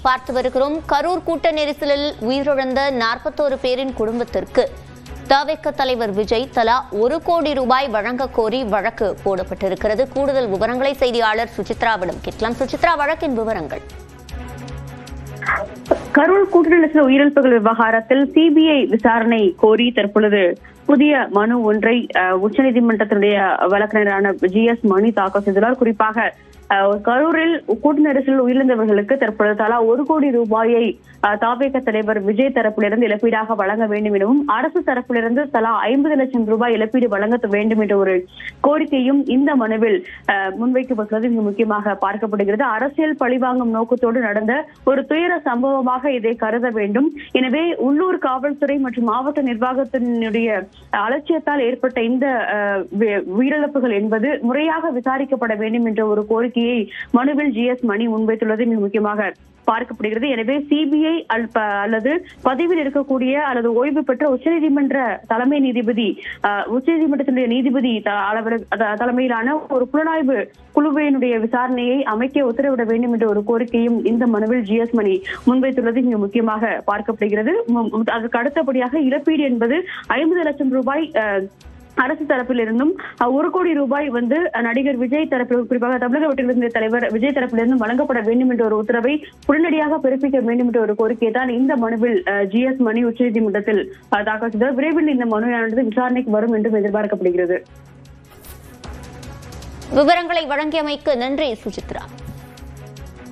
பார்த்து வருகிறோம். கரூர் கூட்ட நெரிசலில் உயிரிழந்த 41 பேரின் குடும்பத்திற்கு தவிக தலைவர் விஜய் தலா 1 கோடி ரூபாய் வழங்க கோரி வழக்கு போடப்பட்டிருக்கிறது. கூடுதல் விவரங்களை செய்தியாளர் சுசித்ராவிடம் கேட்கலாம். சுசித்ரா, வழக்கின் விவரங்கள். கரூர் கூட்ட நெரிசல் உயிரிழப்புகள் விவகாரத்தில் சிபிஐ விசாரணை கோரி தற்பொழுது புதிய மனு ஒன்றை உச்சநீதிமன்றத்தினுடைய வழக்கறிஞரான GS மணி தாக்கல் செய்துள்ளார். குறிப்பாக கரூரில் கூட்ட நெரிசலில் உயிரிழந்தவர்களுக்கு தற்பொழுது தலா 1 கோடி ரூபாயை தவிக தலைவர் விஜய் தரப்பிலிருந்து இழப்பீடாக வழங்க வேண்டும் எனவும் அரசு தரப்பிலிருந்து தலா 50 லட்சம் ரூபாய் இழப்பீடு வழங்க வேண்டும் என்ற ஒரு கோரிக்கையும் இந்த மனுவில் முன்வைக்கப்பட்டுள்ளது மிக முக்கியமாக பார்க்கப்படுகிறது. அரசியல் பழிவாங்கும் நோக்கத்தோடு நடந்த ஒரு துயர சம்பவமாக இதை கருத வேண்டும். எனவே உள்ளூர் காவல்துறை மற்றும் மாவட்ட நிர்வாகத்தினுடைய அலட்சியத்தால் ஏற்பட்ட இந்த உயிரிழப்புகள் என்பது முறையாக விசாரிக்கப்பட வேண்டும் என்ற ஒரு கோரிக்கையை மனுவில் GS மணி முன்வைத்துள்ளது மிக முக்கியமாக பார்க்கப்படுகிறது. எனவே சிபிஐ அல்லது பதவியில் இருக்கக்கூடிய அல்லது ஓய்வு பெற்ற உச்சநீதிமன்ற தலைமை நீதிபதி உச்சநீதிமன்றத்தினுடைய நீதிபதி தலைமையிலான ஒரு புலனாய்வு குழுவினுடைய விசாரணையை அமைக்க உத்தரவிட வேண்டும் என்ற ஒரு கோரிக்கையும் இந்த மனுவில் GS மணி முன்வைத்துள்ளது மிக முக்கியமாக பார்க்கப்படுகிறது. அதற்கு அடுத்தபடியாக இழப்பீடு என்பது 50 லட்சம் ரூபாய் அரசு தரப்பிலிருந்தும் 1 கோடி ரூபாய் நடிகர் விஜய் தரப்பில், குறிப்பாக தமிழக வெற்றிக்கழக தலைவர் விஜய் தரப்பிலிருந்தும் வழங்கப்பட வேண்டும் என்ற ஒரு உத்தரவை உடனடியாக பிறப்பிக்க வேண்டும் என்ற ஒரு கோரிக்கை தான் இந்த மனுவில் GS மணி உச்சநீதிமன்றத்தில் தாக்கல் செய்தார். விரைவில் இந்த மனுவானது விசாரணைக்கு வரும் என்றும் எதிர்பார்க்கப்படுகிறது. விவரங்களை வழங்கியமைக்கு நன்றி சுசித்ரா.